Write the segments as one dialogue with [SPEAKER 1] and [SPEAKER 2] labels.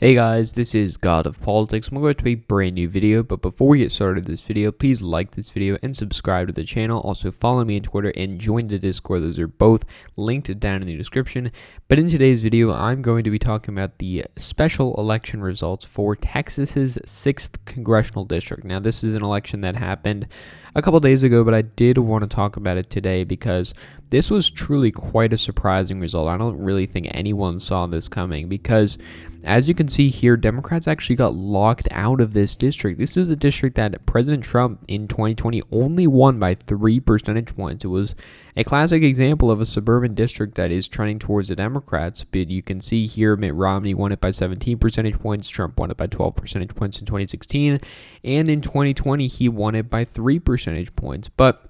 [SPEAKER 1] Hey guys, this is God of Politics. I'm going to be a brand new video, but before we get started this video, please like this video and subscribe to the channel. Also follow me on Twitter and join the Discord. Those are both linked down in the description. But in today's video, I'm going to be talking about the special election results for Texas's 6th Congressional District. Now, this is an election that happened a couple days ago, but I did want to talk about it today because this was truly quite a surprising result. I don't really think anyone saw this coming because, as you can see here, Democrats actually got locked out of this district. This is a district that President Trump in 2020 only won by 3 percentage points. It was a classic example of a suburban district that is trending towards the Democrats, but you can see here Mitt Romney won it by 17 percentage points, Trump won it by 12 percentage points in 2016, and in 2020 he won it by 3 percentage points. But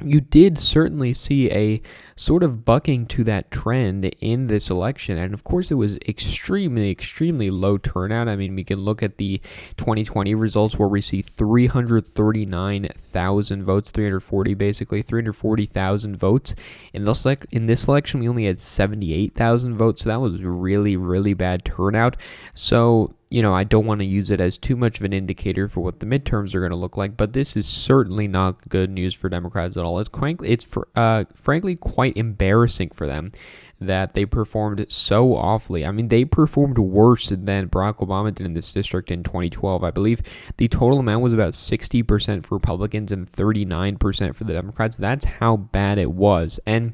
[SPEAKER 1] you did certainly see a sort of bucking to that trend in this election. And of course, it was extremely low turnout. I mean, we can look at the 2020 results where we see 339,000 votes, 340,000 votes. In this election, we only had 78,000 votes. So that was really bad turnout. So, I don't want to use it as too much of an indicator for what the midterms are going to look like, but this is certainly not good news for Democrats at all. It's frankly quite embarrassing for them that they performed so awfully. I mean, they performed worse than Barack Obama did in this district in 2012. I believe the total amount was about 60% for Republicans and 39% for the Democrats. That's how bad it was. And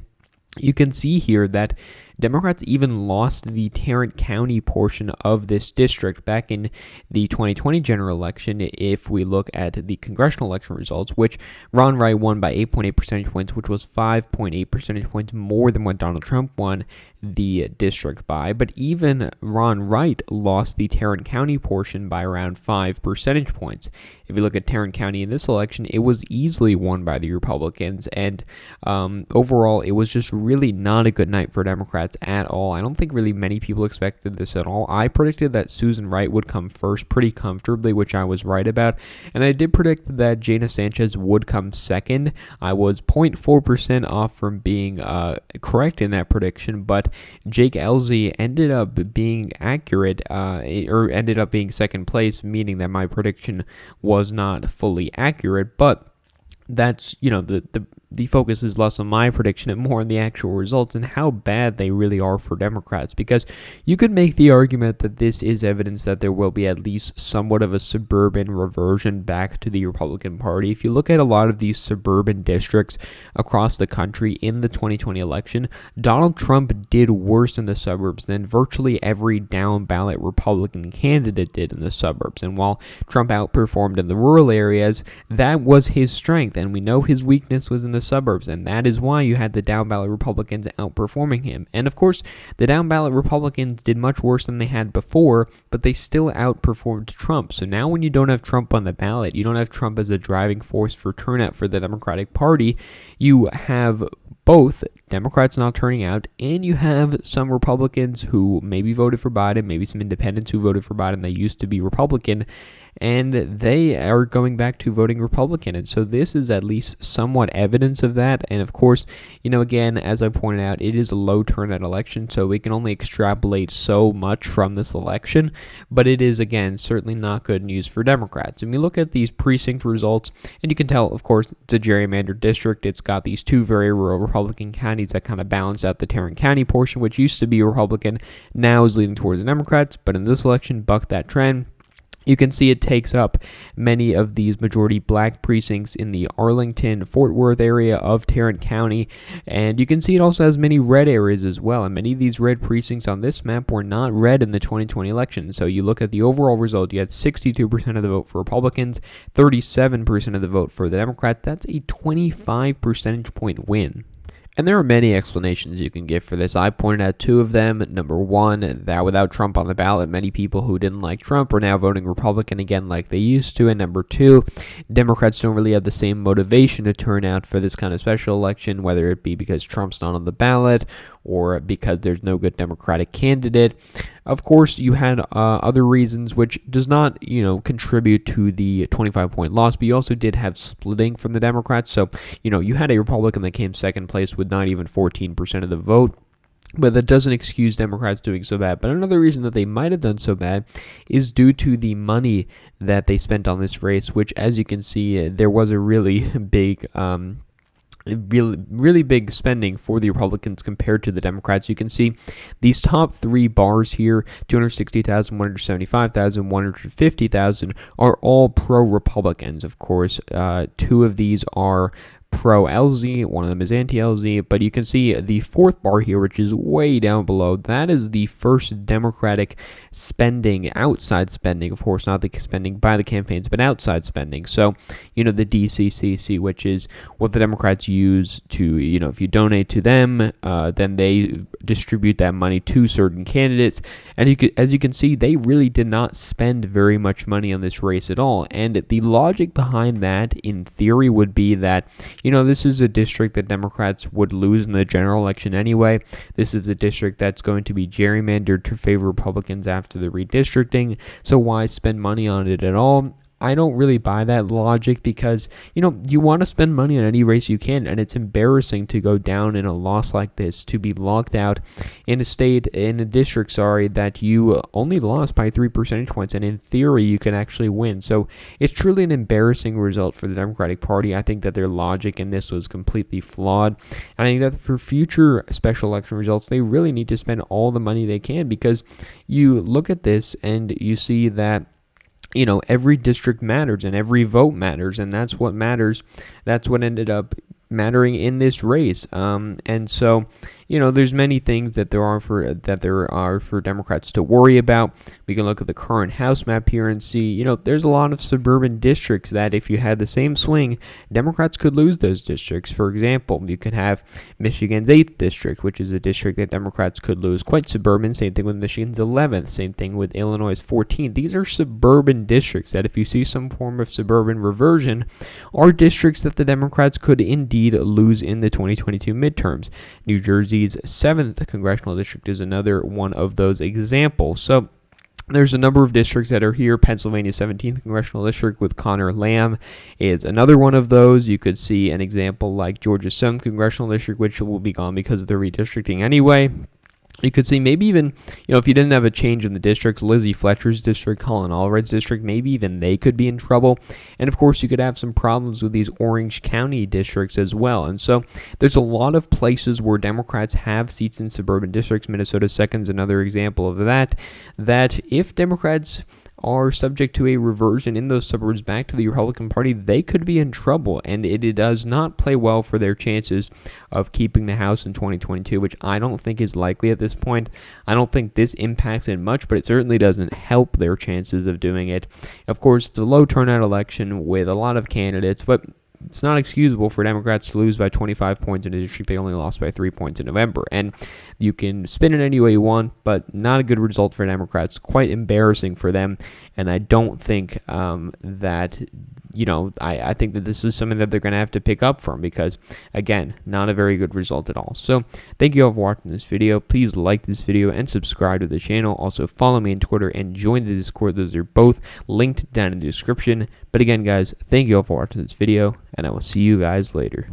[SPEAKER 1] you can see here that Democrats even lost the Tarrant County portion of this district back in the 2020 general election. If we look at the congressional election results, which Ron Wright won by 8.8 percentage points, which was 5.8 percentage points more than what Donald Trump won the district by. But even Ron Wright lost the Tarrant County portion by around 5 percentage points. If you look at Tarrant County in this election, it was easily won by the Republicans, and overall, it was just really not a good night for Democrats at all. I don't think really many people expected this at all. I predicted that Susan Wright would come first pretty comfortably, which I was right about, and I did predict that Jana Sanchez would come second. I was 0.4% off from being correct in that prediction, but Jake Elzy ended up being accurate, or ended up being second place, meaning that my prediction was not fully accurate. But that's, the focus is less on my prediction and more on the actual results and how bad they really are for Democrats, because you could make the argument that this is evidence that there will be at least somewhat of a suburban reversion back to the Republican Party. If you look at a lot of these suburban districts across the country in the 2020 election, Donald Trump did worse in the suburbs than virtually every down-ballot Republican candidate did in the suburbs. And while Trump outperformed in the rural areas, that was his strength, and we know his weakness was in the suburbs, and that is why you had the down-ballot Republicans outperforming him. And of course, the down-ballot Republicans did much worse than they had before, but they still outperformed Trump. So now when you don't have Trump on the ballot, you don't have Trump as a driving force for turnout for the Democratic Party, you have both Democrats not turning out, and you have some Republicans who maybe voted for Biden, maybe some independents who voted for Biden, they used to be Republican, and they are going back to voting Republican. And so this is at least somewhat evidence of that. And of course, again, as I pointed out, it is a low turnout election, so we can only extrapolate so much from this election. But it is, again, certainly not good news for Democrats. And we look at these precinct results, and you can tell, of course, it's a gerrymandered district. It's got these two very rural Republican counties that kind of balance out the Tarrant County portion, which used to be Republican, now is leaning towards the Democrats. But in this election, bucked that trend. You can see it takes up many of these majority black precincts in the Arlington, Fort Worth area of Tarrant County, and you can see it also has many red areas as well, and many of these red precincts on this map were not red in the 2020 election. So you look at the overall result, you had 62% of the vote for Republicans, 37% of the vote for the Democrats. That's a 25 percentage point win. And there are many explanations you can give for this. I pointed out two of them. Number one, that without Trump on the ballot, many people who didn't like Trump are now voting Republican again like they used to. And number two, Democrats don't really have the same motivation to turn out for this kind of special election, whether it be because Trump's not on the ballot or because there's no good Democratic candidate. Of course, you had other reasons, which does not, contribute to the 25-point loss, but you also did have splitting from the Democrats. So, you had a Republican that came second place with not even 14% of the vote. But that doesn't excuse Democrats doing so bad. But another reason that they might have done so bad is due to the money that they spent on this race, which, as you can see, there was a really big really big spending for the Republicans compared to the Democrats. You can see these top three bars here, 260,000, 175,000, 150,000, are all pro-Republicans. Of course, two of these are pro-LZ, one of them is anti-LZ, but you can see the fourth bar here, which is way down below, that is the first Democratic spending, outside spending, of course, not the spending by the campaigns, but outside spending. So, the DCCC, which is what the Democrats use to, if you donate to them, then they distribute that money to certain candidates. And as you can see, they really did not spend very much money on this race at all. And the logic behind that, in theory, would be that, this is a district that Democrats would lose in the general election anyway. This is a district that's going to be gerrymandered to favor Republicans after the redistricting. So why spend money on it at all? I don't really buy that logic because, you want to spend money on any race you can, and it's embarrassing to go down in a loss like this, to be locked out in a district, that you only lost by 3 percentage points, and in theory, you can actually win. So it's truly an embarrassing result for the Democratic Party. I think that their logic in this was completely flawed. I think that for future special election results, they really need to spend all the money they can, because you look at this and you see that every district matters and every vote matters, and that's what matters. That's what ended up mattering in this race. And so, there's many things that there are for Democrats to worry about. We can look at the current House map here and see, there's a lot of suburban districts that if you had the same swing, Democrats could lose those districts. For example, you could have Michigan's 8th district, which is a district that Democrats could lose, quite suburban. Same thing with Michigan's 11th. Same thing with Illinois' 14th. These are suburban districts that if you see some form of suburban reversion, are districts that the Democrats could indeed lose in the 2022 midterms. New Jersey's 7th Congressional District is another one of those examples. So there's a number of districts that are here. Pennsylvania's 17th Congressional District with Connor Lamb is another one of those. You could see an example like Georgia's 7th Congressional District, which will be gone because of the redistricting anyway. You could see maybe even, if you didn't have a change in the districts, Lizzie Fletcher's district, Colin Allred's district, maybe even they could be in trouble. And of course, you could have some problems with these Orange County districts as well. And so there's a lot of places where Democrats have seats in suburban districts. Minnesota's 2nd is another example of that if Democrats are subject to a reversion in those suburbs back to the Republican Party, they could be in trouble, and it does not play well for their chances of keeping the House in 2022, which I don't think is likely at this point. I don't think this impacts it much, but it certainly doesn't help their chances of doing it. Of course, it's a low turnout election with a lot of candidates, but it's not excusable for Democrats to lose by 25 points in a district they only lost by 3 points in November. And you can spin it any way you want, but not a good result for Democrats. Quite embarrassing for them. And I don't think that, I think that this is something that they're going to have to pick up from because, again, not a very good result at all. So thank you all for watching this video. Please like this video and subscribe to the channel. Also follow me on Twitter and join the Discord. Those are both linked down in the description. But again, guys, thank you all for watching this video, and I will see you guys later.